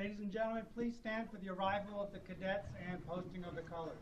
Ladies and gentlemen, please stand for the arrival of the cadets and posting of the colors.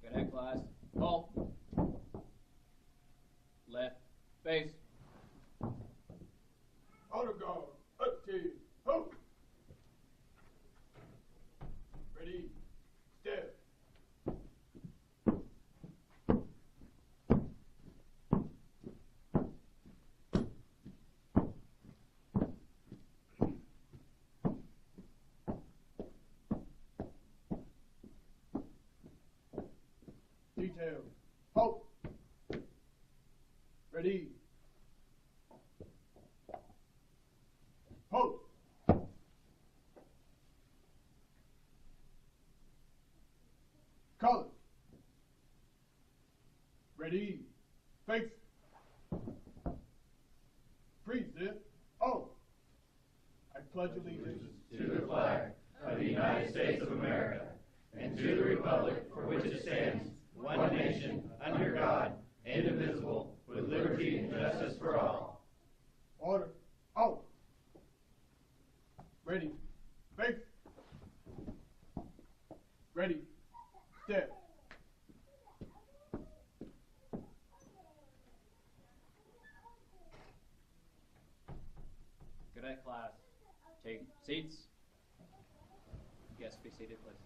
Cadet class, halt. Left, face. Auto guard, active, ho! Ready, step. Detail, halt. Ready. Halt. Color. Ready. Face. Freeze it. Oh. I pledge allegiance to the flag of the United States of America and to the republic for which it stands, one nation, under God, indivisible, with liberty and justice for all. Order. Out. Ready. Face. Ready. Step. Cadet class, take seats. Yes, be seated, please.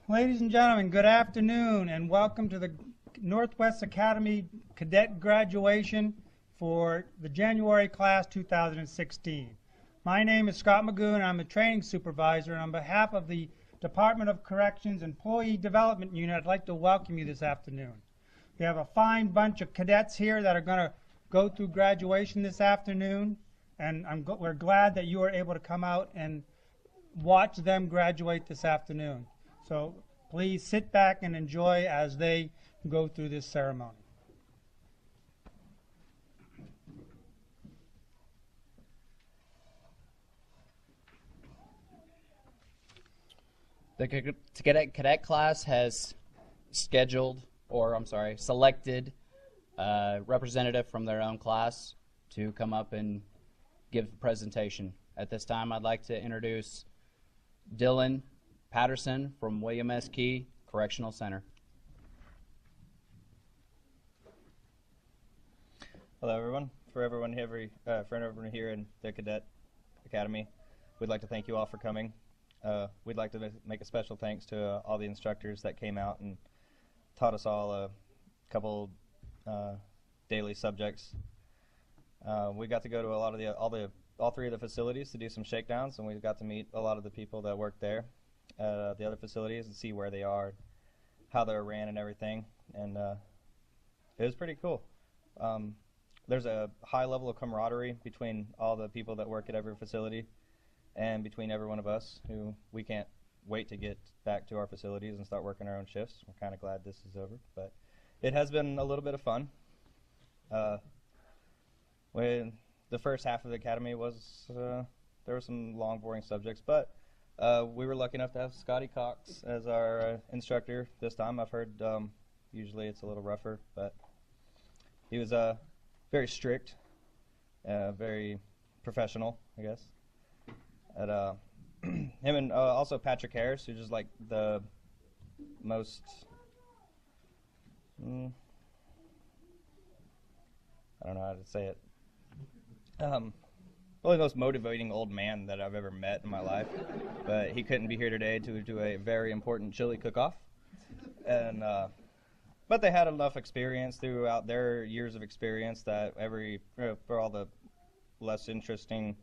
Ladies and gentlemen, good afternoon and welcome to the Northwest Academy Cadet graduation for the January class 2016. My name is Scott Magoo and I'm a training supervisor, and on behalf of the Department of Corrections Employee Development Unit, I'd like to welcome you this afternoon. We have a fine bunch of cadets here that are going to go through graduation this afternoon, and we're glad that you are able to come out and watch them graduate this afternoon. So please sit back and enjoy as they go through this ceremony. The cadet class has selected a representative from their own class to come up and give a presentation. At this time, I'd like to introduce Dylan Patterson from William S. Key Correctional Center. Hello, everyone. For everyone here in the Cadet Academy, we'd like to thank you all for coming. We'd like to make a special thanks to all the instructors that came out and taught us all a couple daily subjects. We got to go to a lot of all three of the facilities to do some shakedowns, and we got to meet a lot of the people that work there at the other facilities and see where they are, how they're ran and everything, and it was pretty cool. There's a high level of camaraderie between all the people that work at every facility and between every one of us, who we can't wait to get back to our facilities and start working our own shifts. We're kind of glad this is over, but it has been a little bit of fun. When the first half of the academy was, there were some long, boring subjects, but we were lucky enough to have Scotty Cox as our instructor this time. I've heard usually it's a little rougher, but he was very strict, very professional, I guess. At him and also Patrick Harris, who's just like the most I don't know how to say it. Probably the most motivating old man that I've ever met in my life. But he couldn't be here today to do a very important chili cook-off. And but they had enough experience throughout their years of experience that for all the less interesting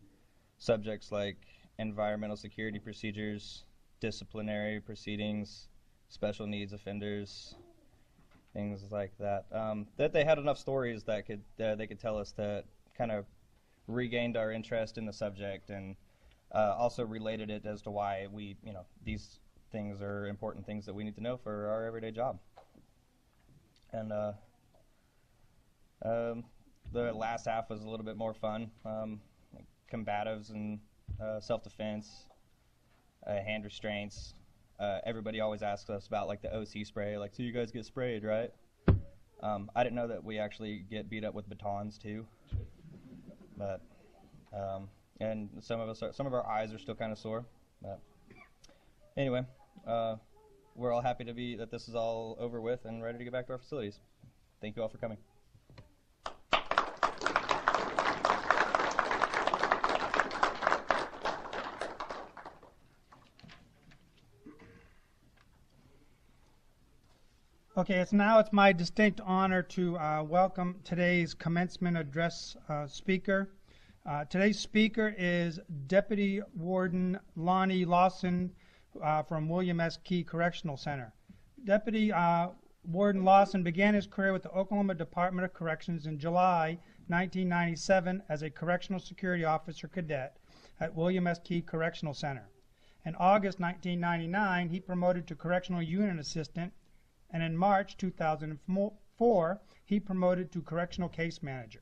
subjects like environmental security procedures, disciplinary proceedings, special needs offenders, things like that, that they had enough stories that they could tell us that kind of regained our interest in the subject, and also related it as to why these things are important things that we need to know for our everyday job. And the last half was a little bit more fun, like combatives and self-defense, hand restraints. Everybody always asks us about like the OC spray, like, so you guys get sprayed, right? I didn't know that we actually get beat up with batons too. But and some of our eyes are still kind of sore. But anyway, we're all happy that this is all over with and ready to get back to our facilities. Thank you all for coming. Okay, it's my distinct honor to welcome today's commencement address speaker. Today's speaker is Deputy Warden Lonnie Lawson from William S. Key Correctional Center. Deputy Warden Lawson began his career with the Oklahoma Department of Corrections in July 1997 as a Correctional Security Officer Cadet at William S. Key Correctional Center. In August 1999, he promoted to Correctional Unit Assistant, and in March 2004, he promoted to Correctional Case Manager.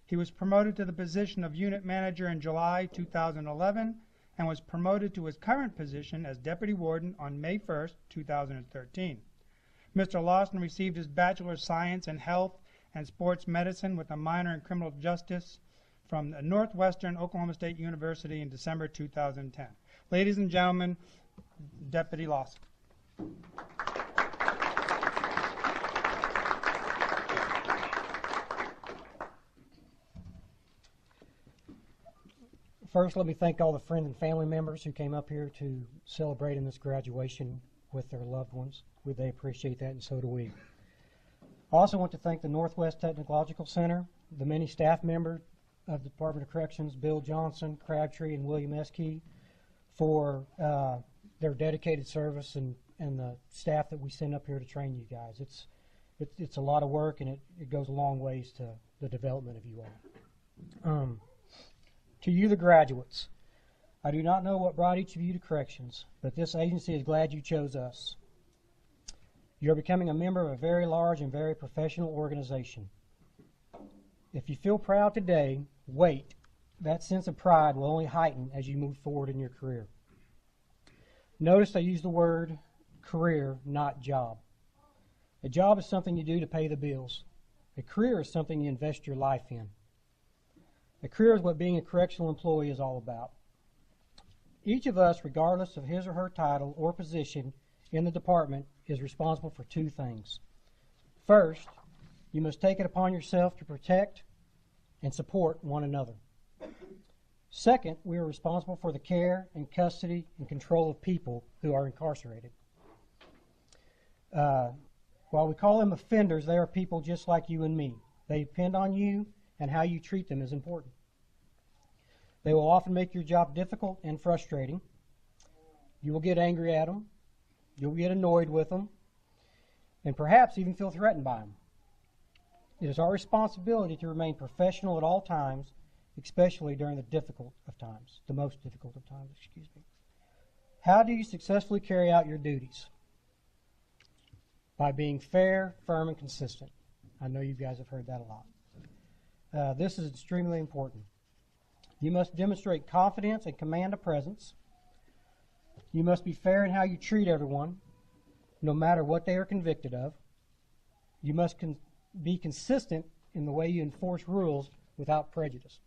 He was promoted to the position of Unit Manager in July 2011 and was promoted to his current position as Deputy Warden on May 1st, 2013. Mr. Lawson received his Bachelor of Science in Health and Sports Medicine with a minor in Criminal Justice from Northwestern Oklahoma State University in December 2010. Ladies and gentlemen, Deputy Lawson. First, let me thank all the friends and family members who came up here to celebrate in this graduation with their loved ones. They appreciate that, and so do we. I also want to thank the Northwest Technological Center, the many staff members of the Department of Corrections, Bill Johnson, Crabtree, and William S. Key, for their dedicated service and the staff that we send up here to train you guys. It's a lot of work, and it goes a long ways to the development of you all. To you, the graduates, I do not know what brought each of you to corrections, but this agency is glad you chose us. You're becoming a member of a very large and very professional organization. If you feel proud today, wait. That sense of pride will only heighten as you move forward in your career. Notice I use the word career, not job. A job is something you do to pay the bills. A career is something you invest your life in. A career is what being a correctional employee is all about. Each of us, regardless of his or her title or position in the department, is responsible for two things. First, you must take it upon yourself to protect and support one another. Second, we are responsible for the care and custody and control of people who are incarcerated. While we call them offenders, they are people just like you and me. They depend on you, and how you treat them is important. They will often make your job difficult and frustrating. You will get angry at them. You'll get annoyed with them, and perhaps even feel threatened by them. It is our responsibility to remain professional at all times, especially during the most difficult of times, excuse me. How do you successfully carry out your duties? By being fair, firm, and consistent. I know you guys have heard that a lot. This is extremely important. You must demonstrate confidence and command a presence. You must be fair in how you treat everyone, no matter what they are convicted of. You must be consistent in the way you enforce rules without prejudice.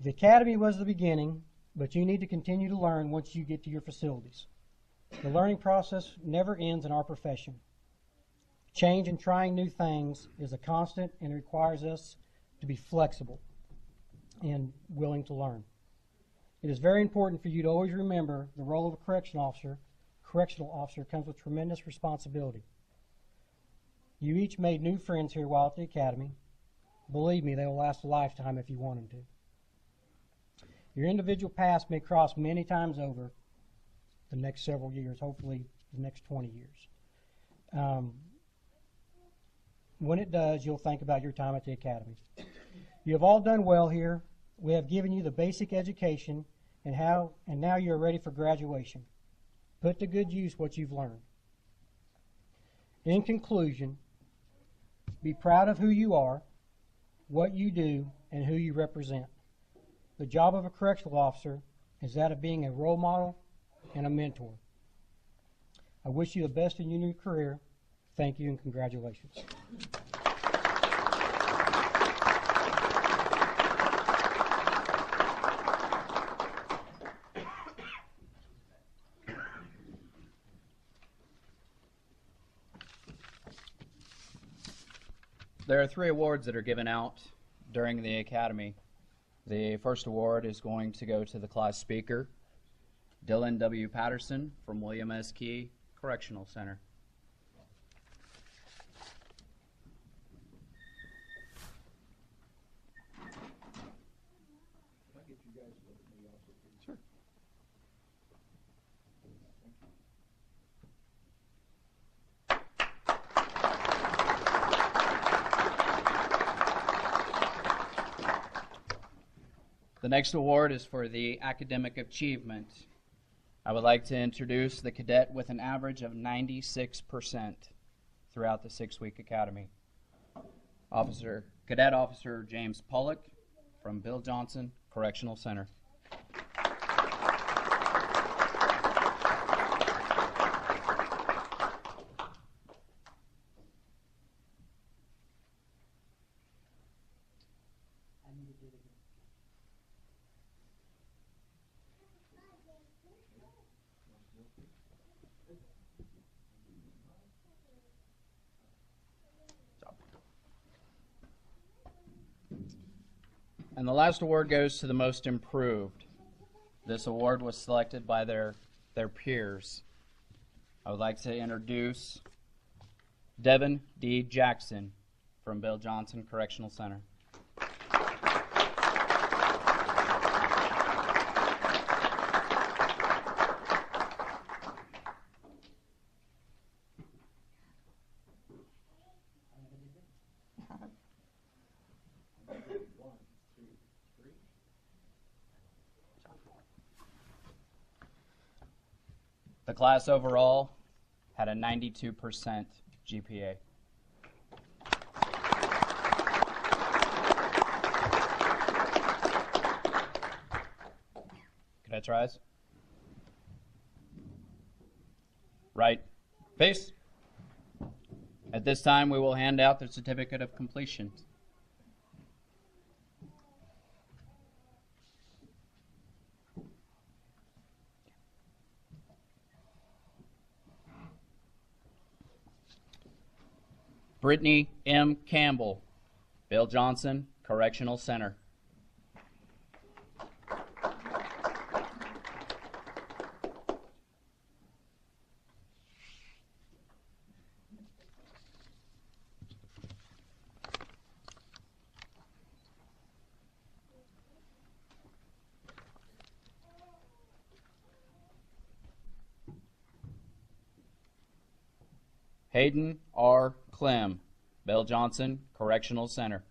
The academy was the beginning, but you need to continue to learn once you get to your facilities. The learning process never ends in our profession. Change and trying new things is a constant and requires us to be flexible and willing to learn. It is very important for you to always remember the role of a correctional officer comes with tremendous responsibility. You each made new friends here while at the academy. Believe me, they will last a lifetime if you want them to. Your individual paths may cross many times over the next several years, hopefully the next 20 years. When it does, you'll think about your time at the academy. You have all done well here. We have given you the basic education and now you are ready for graduation. Put to good use what you've learned. In conclusion, be proud of who you are, what you do, and who you represent. The job of a correctional officer is that of being a role model and a mentor. I wish you the best in your new career. Thank you and congratulations. There are 3 awards that are given out during the academy. The first award is going to go to the class speaker, Dylan W. Patterson from William S. Key Correctional Center. Sure. The next award is for the academic achievement. I would like to introduce the cadet with an average of 96% throughout the 6-week academy. Cadet Officer James Pollock from Bill Johnson Correctional Center. And the last award goes to the most improved. This award was selected by their peers. I would like to introduce Devin D. Jackson from Bill Johnson Correctional Center. The class overall had a 92% GPA. Cadets rise. Right. Face. At this time, we will hand out the certificate of completion. Brittany M. Campbell, Bill Johnson Correctional Center. Hayden R. Clem, Bill Johnson Correctional Center.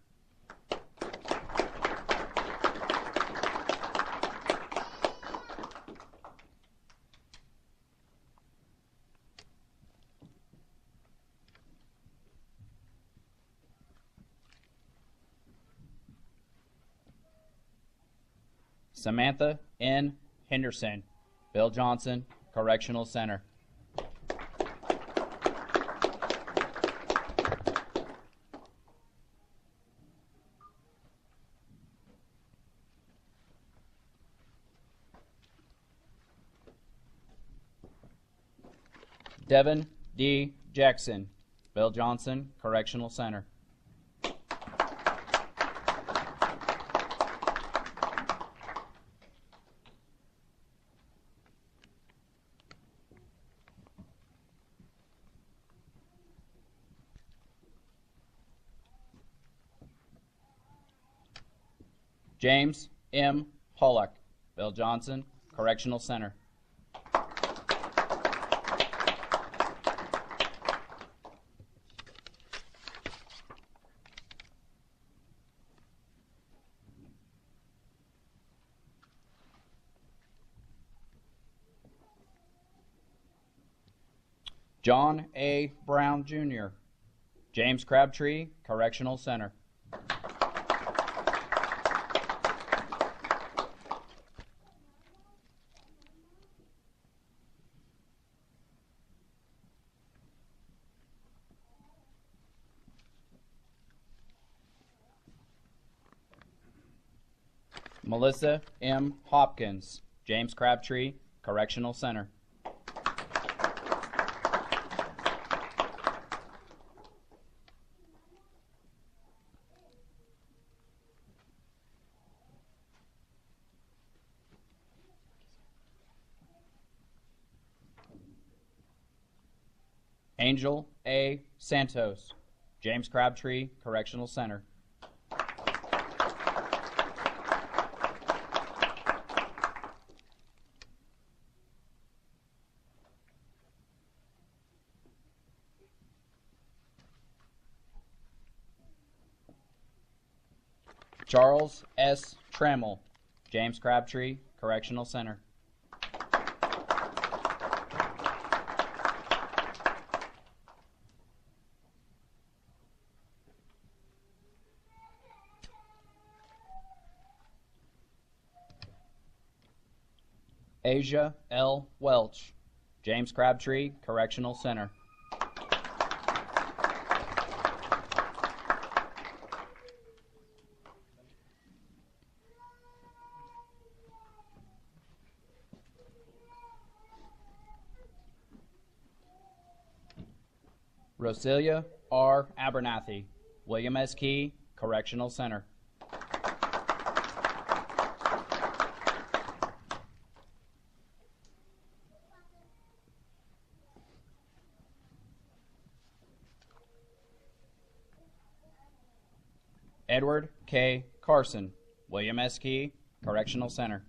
Samantha N. Henderson, Bill Johnson Correctional Center. Devin D. Jackson, Bill Johnson Correctional Center. James M. Pollock, Bill Johnson Correctional Center. John A. Brown Jr., James Crabtree Correctional Center. Melissa M. Hopkins, James Crabtree Correctional Center. Angel A. Santos, James Crabtree Correctional Center. Charles S. Trammell, James Crabtree Correctional Center. Asia L. Welch, James Crabtree Correctional Center. Roselia R. Abernathy, William S. Key Correctional Center. Edward K. Carson, William S. Key Correctional Center.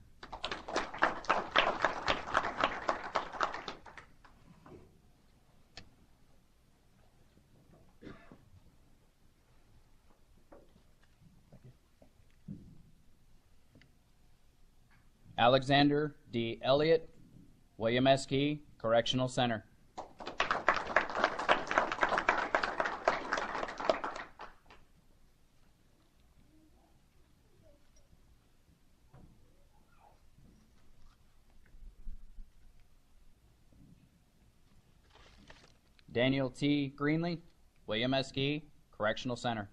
Alexander D. Elliott, William S. Key Correctional Center. Daniel T. Greenlee, William S. Key Correctional Center.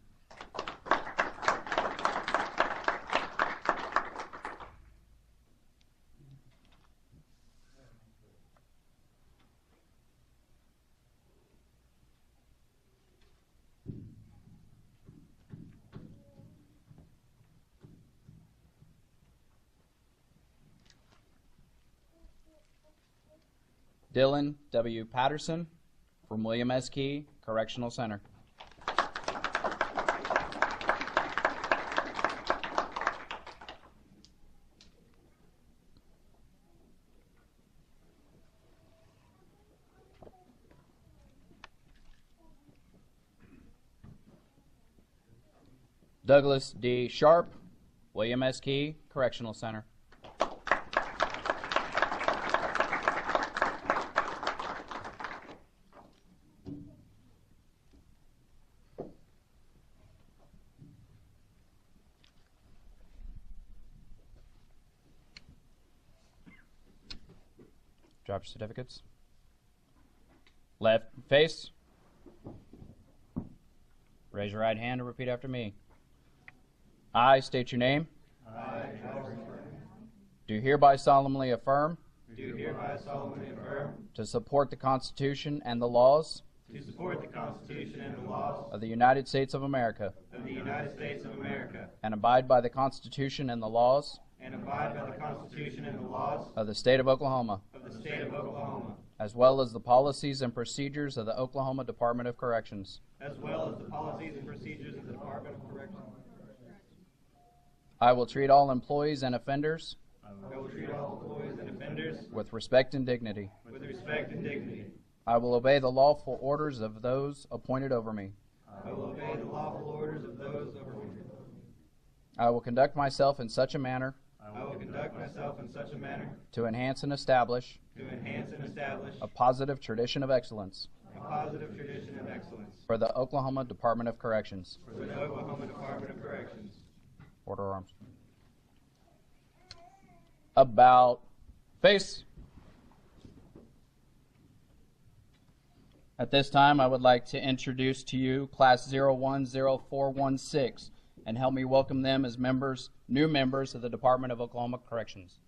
Dylan W. Patterson from William S. Key Correctional Center. Douglas D. Sharp, William S. Key Correctional Center. Drop your certificates. Left face. Raise your right hand and repeat after me. I state your name. I, do hereby solemnly affirm do do hereby solemnly affirm to support the Constitution and the laws to support the Constitution and the laws of the United States of America, of the United States of America, and abide by the Constitution and the laws and abide by the Constitution and the laws of the State of Oklahoma, of the State of Oklahoma, as well as the policies and procedures of the Oklahoma Department of Corrections. as well as the policies and procedures of the Department of Corrections. I will treat all employees and offenders I will treat all employees and offenders with respect and dignity. with respect and dignity. I will obey the lawful orders of those appointed over me. I will obey the lawful orders of those over me. I will conduct myself in such a manner I will conduct myself in such a manner to enhance and establish to enhance and establish a positive tradition of excellence a positive tradition of excellence for the Oklahoma Department of Corrections. for the Oklahoma Department of Corrections. Order arms. About face. At this time, I would like to introduce to you Class 010416 and help me welcome them as new members of the Department of Oklahoma Corrections.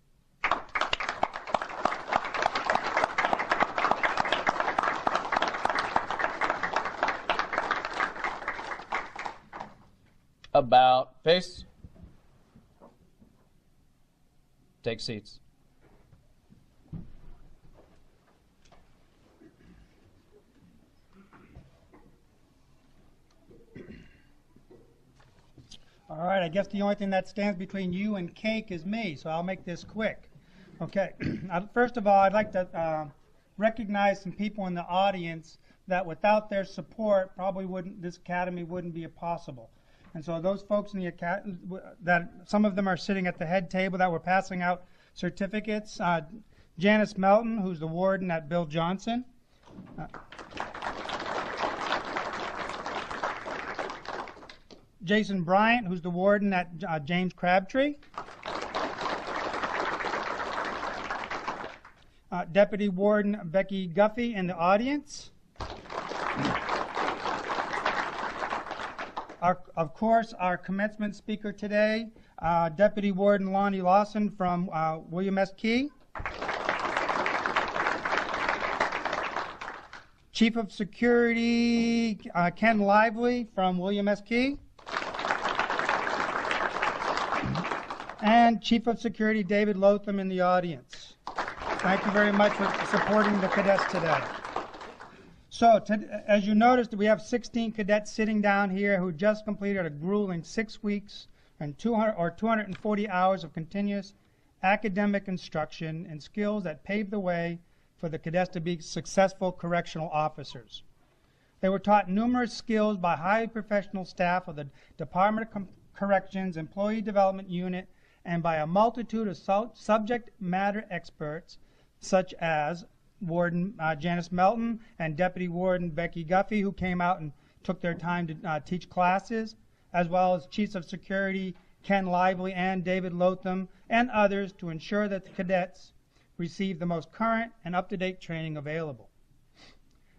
About face. Take seats. All right, I guess the only thing that stands between you and cake is me, so I'll make this quick. Okay, first of all, I'd like to recognize some people in the audience that without their support, this academy wouldn't be possible. And so those folks in the academy, that some of them are sitting at the head table that we're passing out certificates. Janice Melton, who's the warden at Bill Johnson. Jason Bryant, who's the warden at James Crabtree. Deputy Warden Becky Guffey in the audience. Of course, our commencement speaker today, Deputy Warden Lonnie Lawson from William S. Key. Chief of Security Ken Lively from William S. Key. And Chief of Security David Lotham in the audience. Thank you very much for supporting the cadets today. So, as you noticed, we have 16 cadets sitting down here who just completed a grueling 6 weeks and 240 hours of continuous academic instruction and skills that paved the way for the cadets to be successful correctional officers. They were taught numerous skills by highly professional staff of the Department of Corrections Employee Development Unit and by a multitude of subject matter experts such as Warden Janice Melton and Deputy Warden Becky Guffey, who came out and took their time to teach classes, as well as Chiefs of Security Ken Lively and David Lotham, and others to ensure that the cadets receive the most current and up-to-date training available.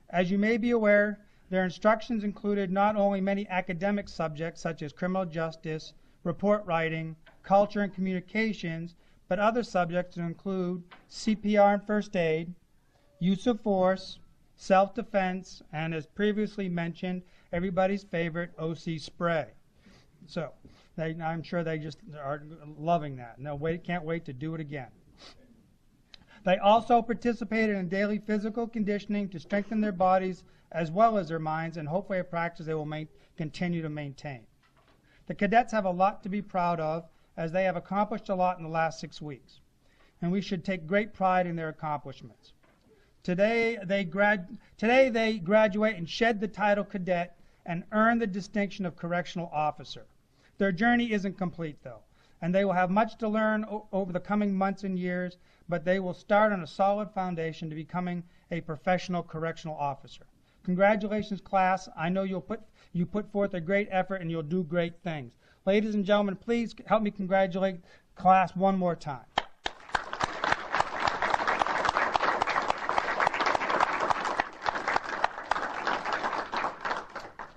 As you may be aware, their instructions included not only many academic subjects such as criminal justice, report writing, culture and communications, but other subjects include CPR and first aid, use of force, self-defense, and as previously mentioned, everybody's favorite OC spray. So I'm sure they just are loving that. And can't wait to do it again. They also participated in daily physical conditioning to strengthen their bodies as well as their minds, and hopefully a practice they will continue to maintain. The cadets have a lot to be proud of, as they have accomplished a lot in the last 6 weeks, and we should take great pride in their accomplishments. Today they graduate and shed the title cadet and earn the distinction of correctional officer. Their journey isn't complete, though, and they will have much to learn over the coming months and years, but they will start on a solid foundation to becoming a professional correctional officer. Congratulations, class. I know you put forth a great effort and you'll do great things. Ladies and gentlemen, please help me congratulate class one more time.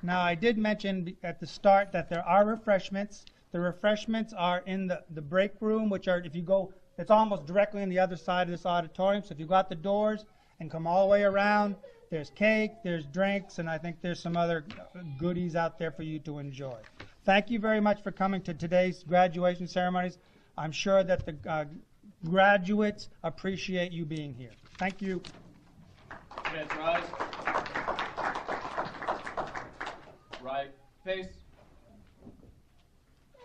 Now, I did mention at the start that there are refreshments. The refreshments are in the break room, which are, if you go It's almost directly on the other side of this auditorium. So if you go out the doors and come all the way around, there's cake, there's drinks, and I think there's some other goodies out there for you to enjoy. Thank you very much for coming to today's graduation ceremonies. I'm sure that the graduates appreciate you being here. Thank you. Cadets, rise. Right face.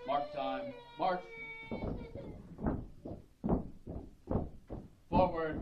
Mark time. March. Forward.